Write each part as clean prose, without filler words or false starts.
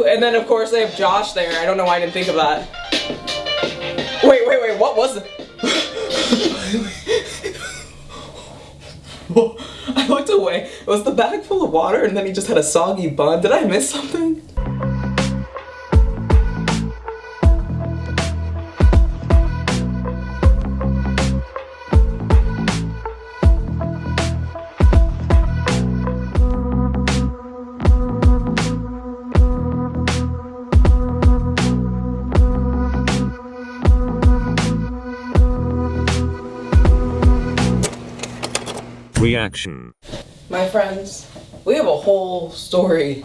And then of course they have Josh there. I don't know why I didn't think of that. Wait, what was it? I looked away. It was the bag full of water and then he just had a soggy bun. Did I miss something? Reaction. My friends, we have a whole story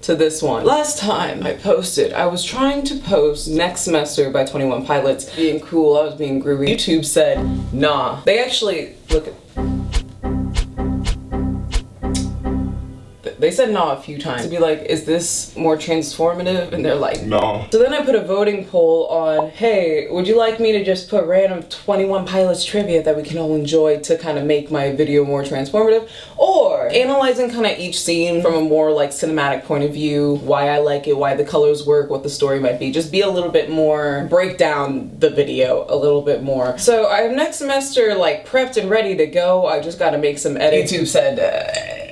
to this one. Last time I posted, I was trying to post Next Semester by 21 Pilots. Being cool, I was being groovy. YouTube said, nah. They actually, look at, they said nah a few times to be like, is this more transformative? And they're like, no. So then I put a voting poll on, hey, would you like me to just put random 21 Pilots trivia that we can all enjoy to kind of make my video more transformative? Or analyzing kind of each scene from a more like cinematic point of view, why I like it, why the colors work, what the story might be. Just be a little bit more, break down the video a little bit more. So I have Next Semester like prepped and ready to go. I just gotta make some edits. YouTube said,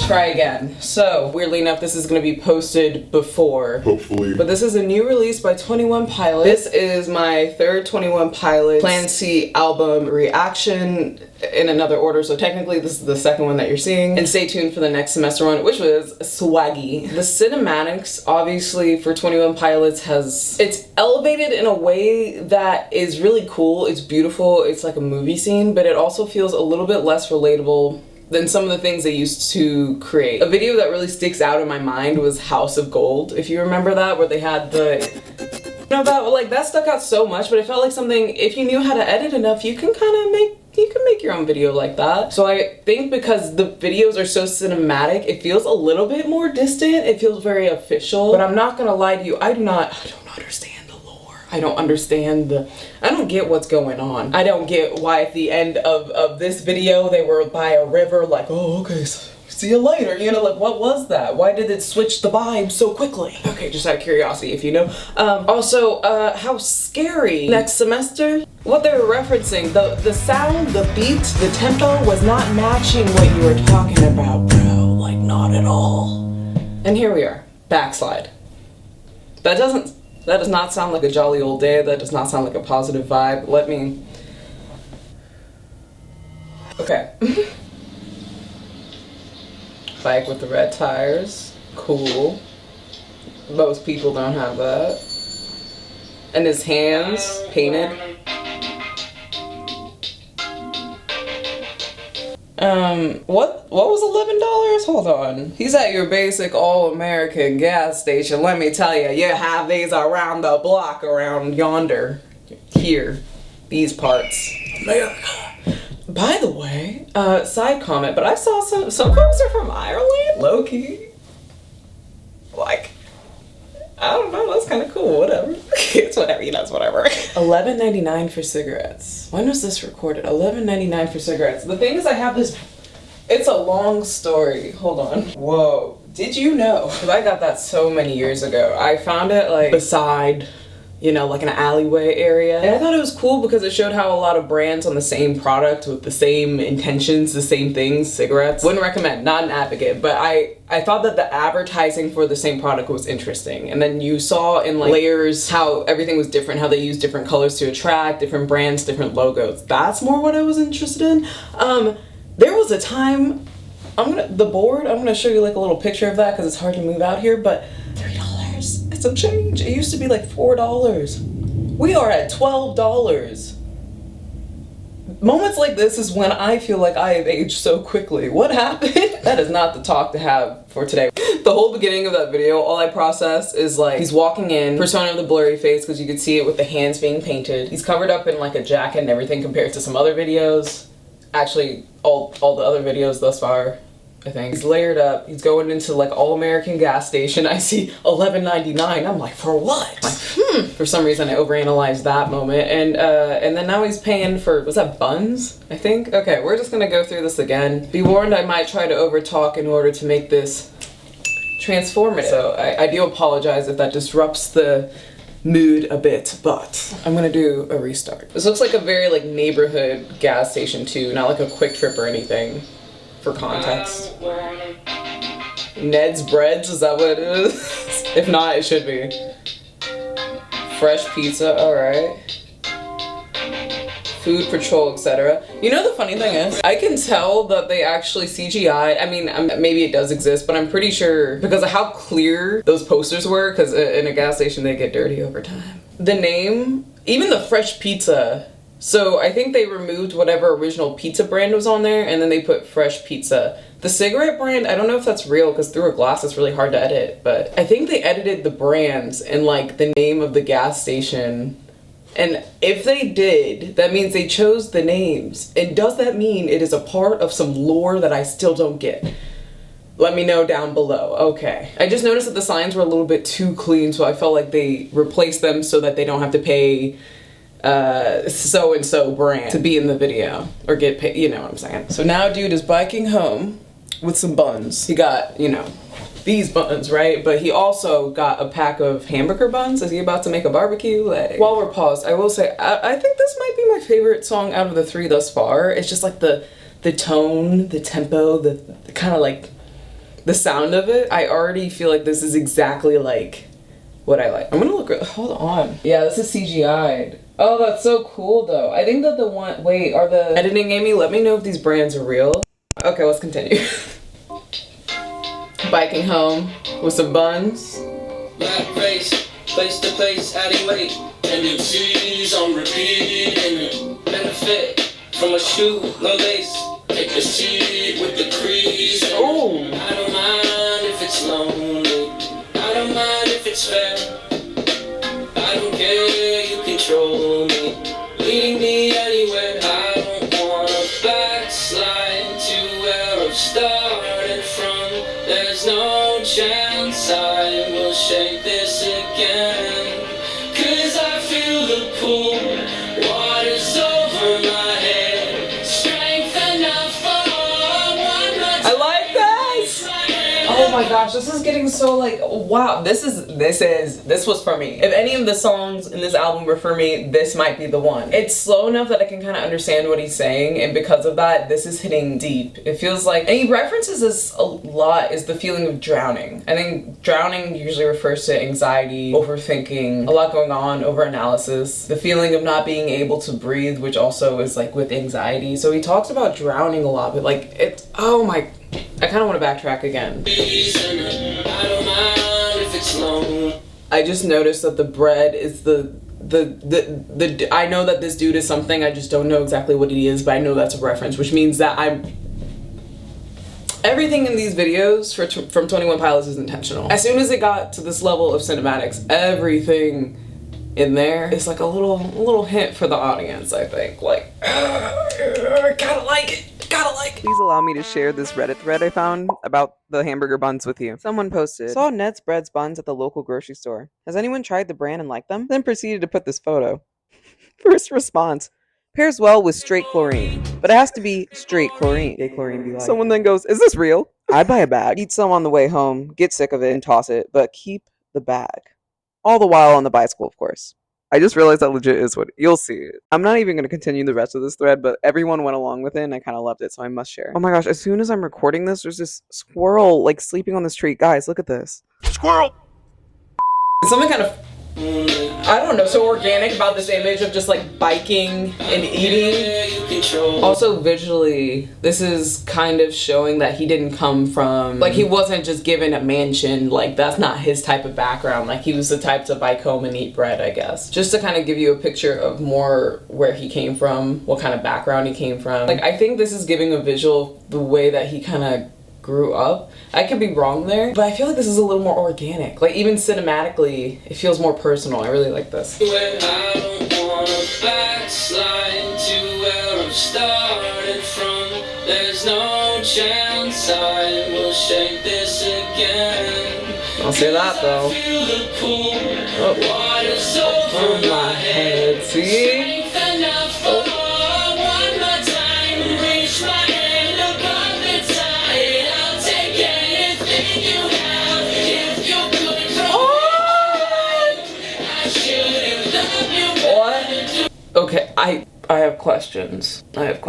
try again. So weirdly enough, this is going to be posted before, hopefully, but this is a new release by 21 Pilots. This is my third 21 Pilots Clancy album reaction in another order, so technically this is the second one that you're seeing. And stay tuned for the Next Semester one, which was swaggy. The cinematics obviously for 21 Pilots it's elevated in a way that is really cool. It's beautiful, it's like a movie scene, but it also feels a little bit less relatable than some of the things they used to create. A video that really sticks out in my mind was House of Gold, if you remember that, where they had the, you know, that stuck out so much, but it felt like something, if you knew how to edit enough, you can make your own video like that. So I think because the videos are so cinematic, it feels a little bit more distant, it feels very official, but I'm not gonna lie to you, I don't understand. I don't understand I don't get what's going on. I don't get why at the end of this video they were by a river like, oh, okay, so see you later, you know, like what was that? Why did it switch the vibe so quickly? Okay, just out of curiosity, if you know. Also, how scary. Next Semester, what they were referencing, the sound, the beat, the tempo was not matching what you were talking about, bro. Like, not at all. And here we are, Backslide. That does not sound like a jolly old day. That does not sound like a positive vibe. Okay. Bike with the red tires. Cool. Most people don't have that. And his hands painted. What was $11? Hold on. He's at your basic all-American gas station. Let me tell you, you have these around the block, around yonder. Here. These parts. America. By the way, side comment, but I saw some folks are from Ireland. Low-key. Like, I don't know, that's kind of cool, whatever. It's whatever, you know, it's whatever. $11.99 for cigarettes. When was this recorded? $11.99 for cigarettes. The thing is, I have this, it's a long story. Hold on. Whoa. Did you know? Because I got that so many years ago. I found it like beside, you know, like an alleyway area. And I thought it was cool because it showed how a lot of brands on the same product with the same intentions, the same things, cigarettes. Wouldn't recommend, not an advocate, but I thought that the advertising for the same product was interesting. And then you saw in like layers how everything was different, how they used different colors to attract, different brands, different logos. That's more what I was interested in. There was a time, I'm gonna show you like a little picture of that because it's hard to move out here, but $3 and some change. It used to be like $4. We are at $12. Moments like this is when I feel like I have aged so quickly. What happened? That is not the talk to have for today. The whole beginning of that video, all I processed is like, he's walking in, persona of the blurry face because you could see it with the hands being painted. He's covered up in like a jacket and everything compared to some other videos. Actually, all the other videos thus far, I think. He's layered up, he's going into like all-American gas station. I see $11.99. I'm like, for what? Like, For some reason I overanalyzed that moment. And then now he's paying for, was that buns? I think? Okay, we're just gonna go through this again. Be warned, I might try to overtalk in order to make this transformative. So I do apologize if that disrupts the mood a bit, but I'm gonna do a restart. This looks like a very like neighborhood gas station too, not like a Quick Trip or anything, for context. Neds Breads, is that what it is? If not, it should be. Fresh pizza, alright. Food Patrol, etc. You know the funny thing is, I can tell that they actually CGI. I mean, maybe it does exist, but I'm pretty sure because of how clear those posters were, because in a gas station they get dirty over time. The name, even the fresh pizza. So I think they removed whatever original pizza brand was on there, and then they put fresh pizza. The cigarette brand, I don't know if that's real, because through a glass it's really hard to edit, but I think they edited the brands and like the name of the gas station. And if they did, that means they chose the names. And does that mean it is a part of some lore that I still don't get? Let me know down below. Okay. I just noticed that the signs were a little bit too clean, so I felt like they replaced them so that they don't have to pay so-and-so brand to be in the video or get paid, you know what I'm saying. So now dude is biking home with some buns. He got, you know, these buns, right? But he also got a pack of hamburger buns. Is he about to make a barbecue? Like, while we're paused, I will say, I think this might be my favorite song out of the three thus far. It's just like the tone, the tempo, the kind of like the sound of it. I already feel like this is exactly like what I like. I'm gonna look, hold on. Yeah, this is CGI'd. Oh, that's so cool though. I think that the one, wait, are the editing Amy, let me know if these brands are real. Okay, let's continue. Biking home with some buns. Black race, place to place, adding weight. Tendencies on repeat and benefit from a shoe, no lace. Take the seat with the crease. Oh. I don't mind if it's lonely. I don't mind if it's fair. I don't care, you control me. Leading me anywhere. I don't wanna backslide to where I've started from. There's no chance I will shake this again. 'Cause I feel the pull, water's over my head. Strength enough for one more time. I like this! Oh my gosh, this is getting so like, wow, this was for me. If any of the songs in this album were for me, this might be the one. It's slow enough that I can kind of understand what he's saying, and because of that, this is hitting deep. It feels like, and he references this a lot, is the feeling of drowning. I think drowning usually refers to anxiety, overthinking, a lot going on, overanalysis, the feeling of not being able to breathe, which also is like with anxiety. So he talks about drowning a lot, but like, it's, oh my, I kind of want to backtrack again. I just noticed that the bread is I know that this dude is something, I just don't know exactly what he is, but I know that's a reference, which means that everything in these videos from 21 Pilots is intentional. As soon as it got to this level of cinematics, everything in there is like a little hint for the audience, I think. Like, gotta like it. Gotta like it. Please allow me to share this Reddit thread I found about the hamburger buns with you. Someone posted, saw Neds Breads buns at the local grocery store. Has anyone tried the brand and liked them? Then proceeded to put this photo. First response, pairs well with straight chlorine, but it has to be straight chlorine. Chlorine be like. Someone then goes, is this real? I'd buy a bag, eat some on the way home, get sick of it and toss it, but keep the bag. All the while on the bicycle, of course. I just realized that legit is what you'll see. I'm not even going to continue the rest of this thread, but everyone went along with it and I kind of loved it, so I must share. Oh my gosh, as soon as I'm recording this, there's this squirrel like sleeping on the street. Guys, look at this. Squirrel! Something kind of, I don't know, so organic about this image of just like biking and eating. Also visually, this is kind of showing that he didn't come from, like he wasn't just given a mansion, like that's not his type of background. Like he was the type to bike home and eat bread, I guess. Just to kind of give you a picture of more where he came from, what kind of background he came from. Like I think this is giving a visual the way that he kind of grew up. I could be wrong there, but I feel like this is a little more organic. Like even cinematically, it feels more personal. I really like this. Where I don't wanna backslide to where I've started from. There's no chance I will shake this again. I'll say that though. Feel the pull, Oh. water's over my head. See? I have questions. I have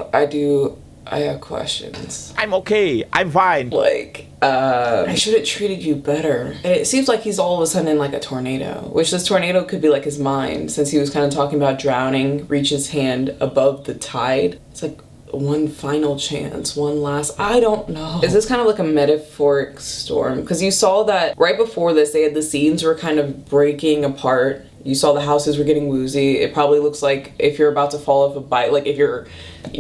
questions. I'm okay. I'm fine. Like, I should have treated you better. And it seems like he's all of a sudden in like a tornado, which this tornado could be like his mind, since he was kind of talking about drowning, reach his hand above the tide. It's like one final chance, one last, I don't know. Is this kind of like a metaphoric storm? Because you saw that right before this, they had the scenes were kind of breaking apart. You saw the houses were getting woozy. It probably looks like if you're about to fall off a bike, like if you're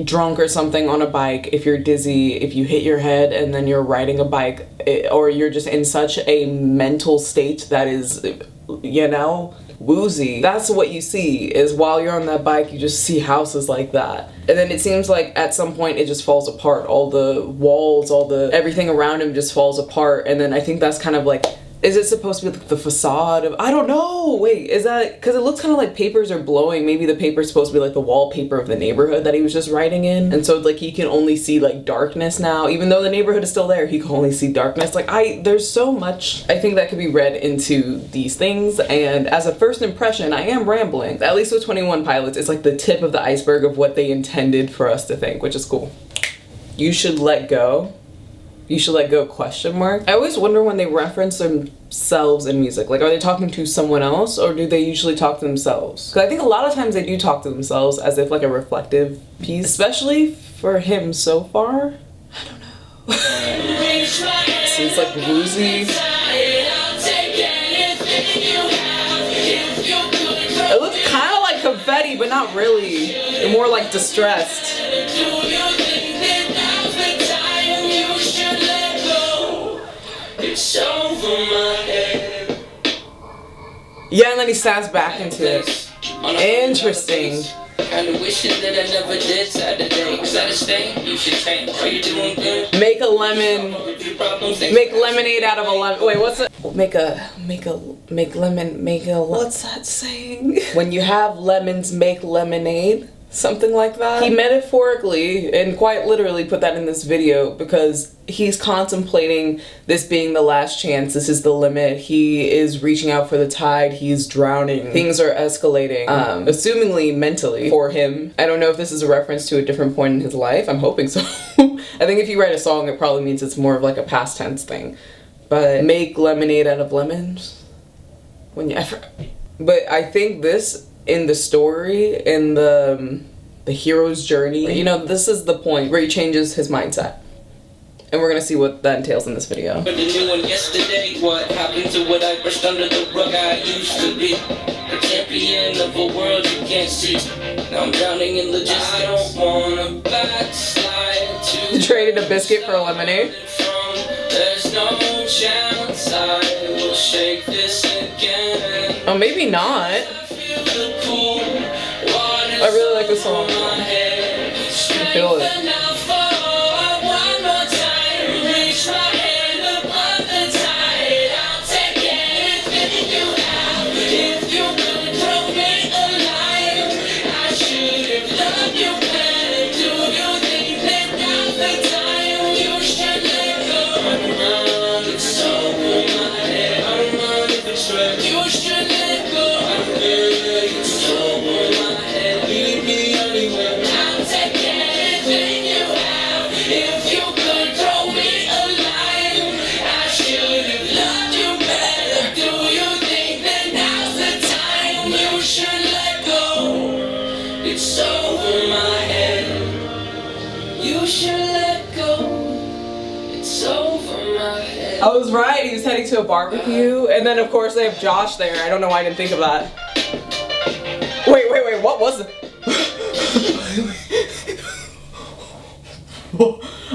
drunk or something on a bike, if you're dizzy, if you hit your head and then you're riding a bike, or you're just in such a mental state that is, you know, woozy. That's what you see, is while you're on that bike, you just see houses like that. And then it seems like at some point it just falls apart. All the walls, everything around him just falls apart. And then I think that's kind of like, is it supposed to be like the facade of, I don't know, wait, is that, because it looks kind of like papers are blowing. Maybe the paper's supposed to be like the wallpaper of the neighborhood that he was just writing in. And so like he can only see like darkness now, even though the neighborhood is still there, he can only see darkness. Like there's so much I think that could be read into these things. And as a first impression, I am rambling. At least with 21 Pilots, it's like the tip of the iceberg of what they intended for us to think, which is cool. You should let go. You should let go, question mark. I always wonder when they reference themselves in music. Like, are they talking to someone else or do they usually talk to themselves? Because I think a lot of times they do talk to themselves as if like a reflective piece, especially for him so far. I don't know. So it's like woozy. It looks kind of like confetti, but not really. They're more like distressed. Yeah, and then he snaps back into it. Interesting. Make lemonade out of a lemon. Wait, what's it? What's that saying? When you have lemons, make lemonade. Something like that. He metaphorically and quite literally put that in this video because he's contemplating this being the last chance. This is the limit. He is reaching out for the tide. He's drowning. Things are escalating, assumingly mentally for him. I don't know if this is a reference to a different point in his life. I'm hoping so. I think if you write a song, it probably means it's more of like a past tense thing. But make lemonade out of lemons? But I think this, in the story, in the hero's journey, you know, this is the point where he changes his mindset. And we're gonna see what that entails in this video. But the new one yesterday, what happened to what I brushed under the rug I used to be? A champion of a world you can't see. Now I'm drowning in logistics. I don't wanna backslide to traded a biscuit for a lemonade. There's no chance I will shake this again. Oh, maybe not. I really like this song. I feel it. I was right, he was heading to a barbecue, and then of course they have Josh there. I don't know why I didn't think of that. Wait, what was it?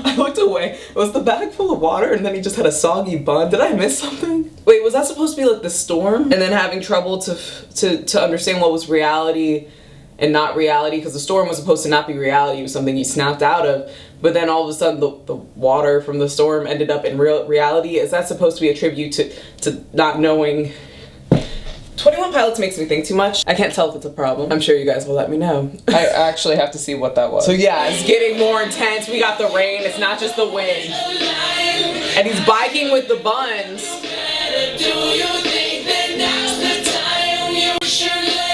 I looked away. Was the bag full of water and then he just had a soggy bun? Did I miss something? Wait, was that supposed to be like the storm? And then having trouble to understand what was reality and not reality, because the storm was supposed to not be reality, it was something he snapped out of, but then all of a sudden the water from the storm ended up in reality. Is that supposed to be a tribute to not knowing? 21 Pilots makes me think too much. I can't tell if it's a problem. I'm sure you guys will let me know. I actually have to see what that was. So yeah, it's getting more intense. We got the rain, it's not just the wind. And he's biking with the buns.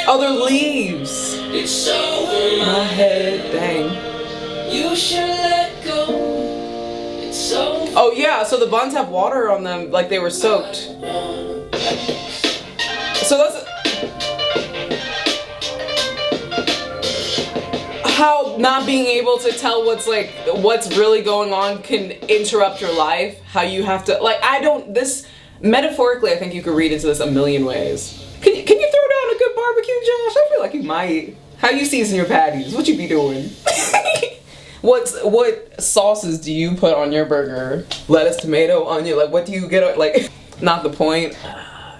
Oh, they're leaves. It's over My head, dang. You should let go. It's over. Oh yeah, so the buns have water on them, like they were soaked. So that's how not being able to tell what's really going on can interrupt your life. How you have to, like, this metaphorically, I think you could read into this a million ways. Can you throw down a good barbecue, Josh? I feel like you might. How you season your patties? What you be doing? What sauces do you put on your burger? Lettuce, tomato, onion, like what do you get, like, not the point.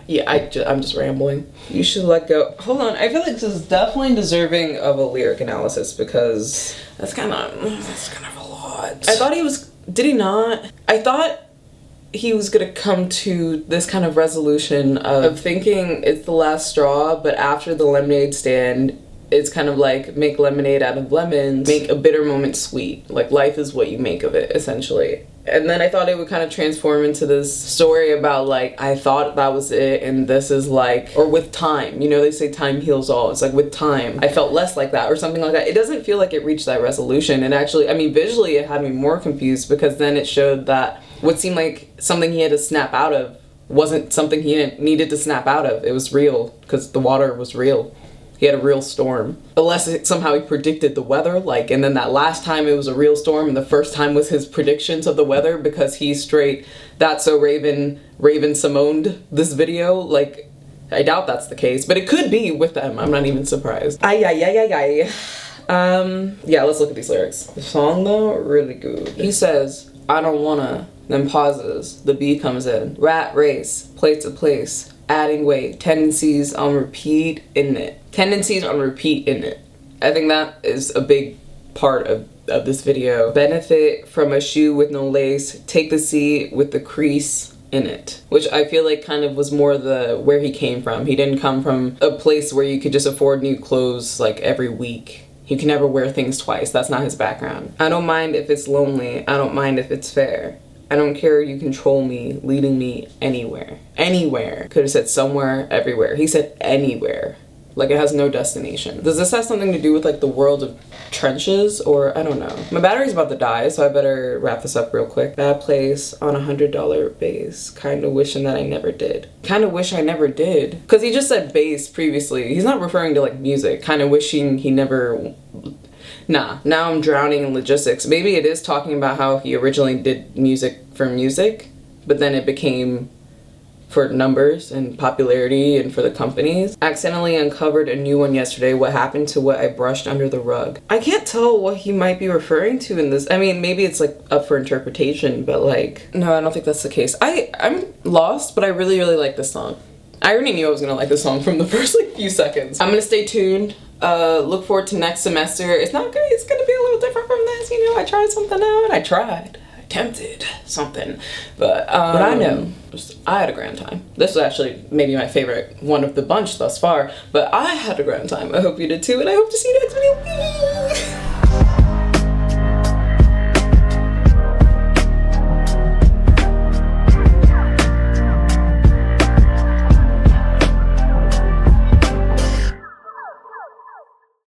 Yeah, I'm just rambling. You should let go. Hold on, I feel like this is definitely deserving of a lyric analysis because that's kind of a lot. I thought did he not? I thought he was gonna come to this kind of resolution of thinking it's the last straw, but after the lemonade stand, it's kind of like make lemonade out of lemons, make a bitter moment sweet. Like life is what you make of it, essentially. And then I thought it would kind of transform into this story about like, I thought that was it and this is like, or with time, you know, they say time heals all. It's like with time, I felt less like that or something like that. It doesn't feel like it reached that resolution. And actually, I mean, visually it had me more confused because then it showed that what seemed like something he had to snap out of wasn't something he needed to snap out of. It was real because the water was real. He had a real storm. Unless somehow he predicted the weather, like, and then that last time it was a real storm and the first time was his predictions of the weather because he straight, that's so Raven Simoned this video. Like, I doubt that's the case, but it could be with them. I'm not even surprised. Yeah, let's look at these lyrics. The song though, really good. He says, I don't wanna, then pauses, the B comes in. Rat race, place to place, adding weight, tendencies on repeat in it. Tendencies on repeat in it. I think that is a big part of this video. Benefit from a shoe with no lace, take the C with the crease in it. Which I feel like kind of was more where he came from. He didn't come from a place where you could just afford new clothes like every week. He can never wear things twice. That's not his background. I don't mind if it's lonely. I don't mind if it's fair. I don't care, you control me, leading me anywhere. Anywhere. Could have said somewhere, everywhere. He said anywhere. Like it has no destination. Does this have something to do with like the world of trenches or I don't know. My battery's about to die, so I better wrap this up real quick. Bad place on $100 base. Kinda wishing that I never did. Kinda wish I never did. Cause he just said bass previously. He's not referring to like music. Kinda wishing he never... Nah, now I'm drowning in logistics. Maybe it is talking about how he originally did music for music, but then it became for numbers and popularity and for the companies. Accidentally uncovered a new one yesterday. What happened to what I brushed under the rug? I can't tell what he might be referring to in this. I mean, maybe it's like up for interpretation, but like, no, I don't think that's the case. I'm lost, but I really, really like this song. I already knew I was gonna like this song from the first like few seconds. I'm gonna stay tuned. Look forward to next semester. It's not good. It's gonna be a little different from this. You know, I tried something out. I attempted something, but I know I had a grand time. This was actually maybe my favorite one of the bunch thus far, but I had a grand time. I hope you did too, and I hope to see you next video.